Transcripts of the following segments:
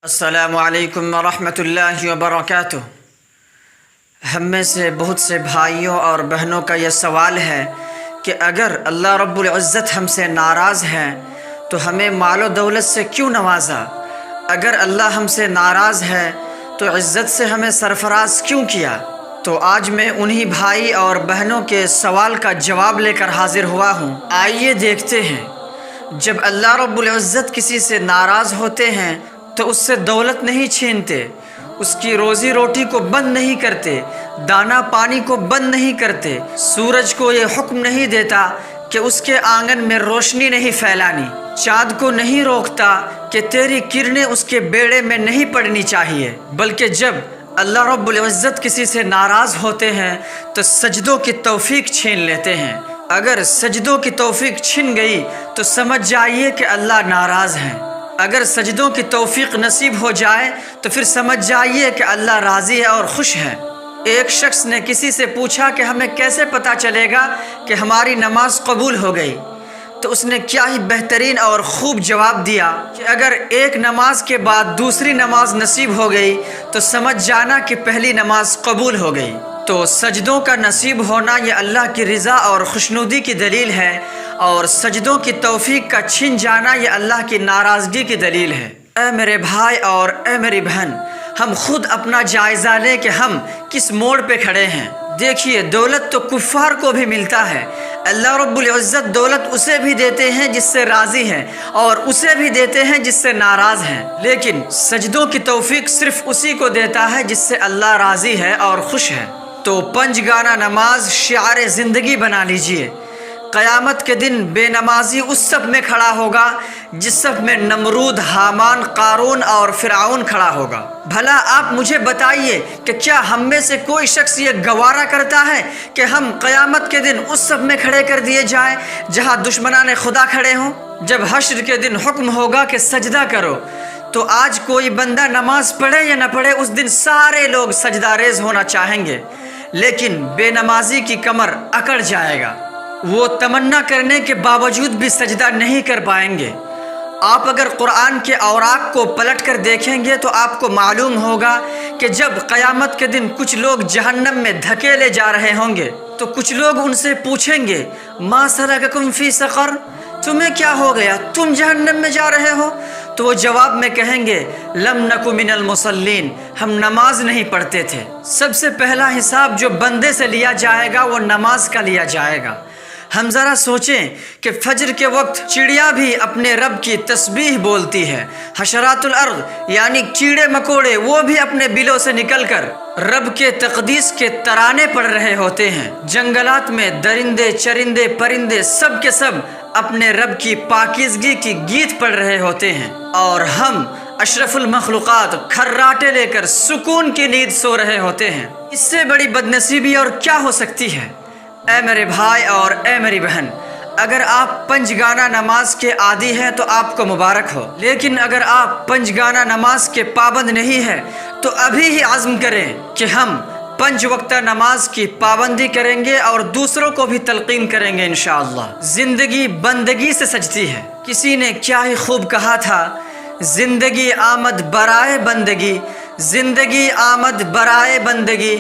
السلام علیکم ورحمۃ اللہ وبرکاتہ۔ ہم میں سے بہت سے بھائیوں اور بہنوں کا یہ سوال ہے کہ اگر اللہ رب العزت ہم سے ناراض ہیں تو ہمیں مال و دولت سے کیوں نوازا؟ اگر اللہ ہم سے ناراض ہے تو عزت سے ہمیں سرفراز کیوں کیا؟ تو آج میں انہی بھائی اور بہنوں کے سوال کا جواب لے کر حاضر ہوا ہوں۔ آئیے دیکھتے ہیں، جب اللہ رب العزت کسی سے ناراض ہوتے ہیں تو اس سے دولت نہیں چھینتے، اس کی روزی روٹی کو بند نہیں کرتے، دانا پانی کو بند نہیں کرتے، سورج کو یہ حکم نہیں دیتا کہ اس کے آنگن میں روشنی نہیں پھیلانی، چاند کو نہیں روکتا کہ تیری کرنیں اس کے بیڑے میں نہیں پڑنی چاہیے، بلکہ جب اللہ رب العزت کسی سے ناراض ہوتے ہیں تو سجدوں کی توفیق چھین لیتے ہیں۔ اگر سجدوں کی توفیق چھن گئی تو سمجھ جائیے کہ اللہ ناراض ہیں۔ اگر سجدوں کی توفیق نصیب ہو جائے تو پھر سمجھ جائیے کہ اللہ راضی ہے اور خوش ہے۔ ایک شخص نے کسی سے پوچھا کہ ہمیں کیسے پتہ چلے گا کہ ہماری نماز قبول ہو گئی؟ تو اس نے کیا ہی بہترین اور خوب جواب دیا کہ اگر ایک نماز کے بعد دوسری نماز نصیب ہو گئی تو سمجھ جانا کہ پہلی نماز قبول ہو گئی۔ تو سجدوں کا نصیب ہونا یہ اللہ کی رضا اور خوشنودی کی دلیل ہے، اور سجدوں کی توفیق کا چھن جانا یہ اللہ کی ناراضگی کی دلیل ہے۔ اے میرے بھائی اور اے میری بہن، ہم خود اپنا جائزہ لیں کہ ہم کس موڑ پہ کھڑے ہیں۔ دیکھیے، دولت تو کفار کو بھی ملتا ہے۔ اللہ رب العزت دولت اسے بھی دیتے ہیں جس سے راضی ہیں، اور اسے بھی دیتے ہیں جس سے ناراض ہیں، لیکن سجدوں کی توفیق صرف اسی کو دیتا ہے جس سے اللہ راضی ہے اور خوش ہے۔ تو پنج گانا نماز شعار زندگی بنا لیجئے۔ قیامت کے دن بے نمازی اس صف میں کھڑا ہوگا جس صف میں نمرود، حامان، قارون اور فرعون کھڑا ہوگا۔ بھلا آپ مجھے بتائیے کہ کیا ہم میں سے کوئی شخص یہ گوارا کرتا ہے کہ ہم قیامت کے دن اس صف میں کھڑے کر دیے جائیں جہاں دشمنان خدا کھڑے ہوں؟ جب حشر کے دن حکم ہوگا کہ سجدہ کرو، تو آج کوئی بندہ نماز پڑھے یا نہ پڑھے اس دن سارے لوگ سجدہ ریز ہونا چاہیں گے، لیکن بے نمازی کی کمر اکڑ جائے گا، وہ تمنا کرنے کے باوجود بھی سجدہ نہیں کر پائیں گے۔ آپ اگر قرآن کے اوراق کو پلٹ کر دیکھیں گے تو آپ کو معلوم ہوگا کہ جب قیامت کے دن کچھ لوگ جہنم میں دھکیلے جا رہے ہوں گے تو کچھ لوگ ان سے پوچھیں گے، ما سلککم فی سقر، تمہیں کیا ہو گیا، تم جہنم میں جا رہے ہو؟ تو وہ جواب میں کہیں گے، لم نک من المصلین، ہم نماز نہیں پڑھتے تھے۔ سب سے پہلا حساب جو بندے سے لیا جائے گا وہ نماز کا لیا جائے گا۔ ہم ذرا سوچیں کہ فجر کے وقت چڑیا بھی اپنے رب کی تسبیح بولتی ہے، حشرات الارض یعنی کیڑے مکوڑے وہ بھی اپنے بلوں سے نکل کر رب کے تقدیس کے ترانے پڑھ رہے ہوتے ہیں، جنگلات میں درندے، چرندے، پرندے سب کے سب اپنے رب کی پاکیزگی کی گیت پڑھ رہے ہوتے ہیں، اور ہم اشرف المخلوقات کھراٹے لے کر سکون کی نیند سو رہے ہوتے ہیں۔ اس سے بڑی بدنصیبی اور کیا ہو سکتی ہے؟ اے میرے بھائی اور اے میری بہن، اگر آپ پنج گانا نماز کے عادی ہیں تو آپ کو مبارک ہو، لیکن اگر آپ پنج گانا نماز کے پابند نہیں ہیں تو ابھی ہی عزم کریں کہ ہم پنج وقتہ نماز کی پابندی کریں گے اور دوسروں کو بھی تلقین کریں گے انشاءاللہ۔ زندگی بندگی سے سجتی ہے۔ کسی نے کیا ہی خوب کہا تھا، زندگی آمد برائے بندگی، زندگی آمد برائے بندگی،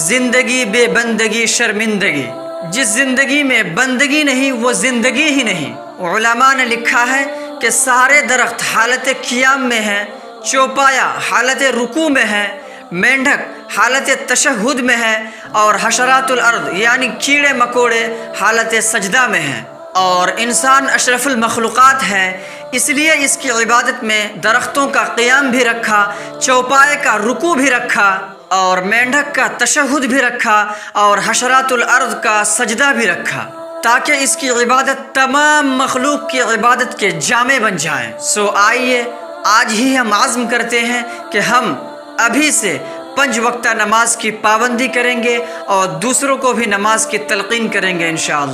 زندگی بے بندگی شرمندگی۔ جس زندگی میں بندگی نہیں وہ زندگی ہی نہیں۔ علماء نے لکھا ہے کہ سارے درخت حالت قیام میں ہیں، چوپایا حالت رکوع میں ہے، مینڈھک حالت تشہد میں ہے، اور حشرات الارض یعنی کیڑے مکوڑے حالت سجدہ میں ہیں، اور انسان اشرف المخلوقات ہے، اس لیے اس کی عبادت میں درختوں کا قیام بھی رکھا، چوپائے کا رکوع بھی رکھا، اور مینڈھک کا تشہد بھی رکھا، اور حشرات الارض کا سجدہ بھی رکھا، تاکہ اس کی عبادت تمام مخلوق کی عبادت کے جامع بن جائیں۔ سو آئیے آج ہی ہم عزم کرتے ہیں کہ ہم ابھی سے پنج وقتہ نماز کی پابندی کریں گے اور دوسروں کو بھی نماز کی تلقین کریں گے انشاءاللہ۔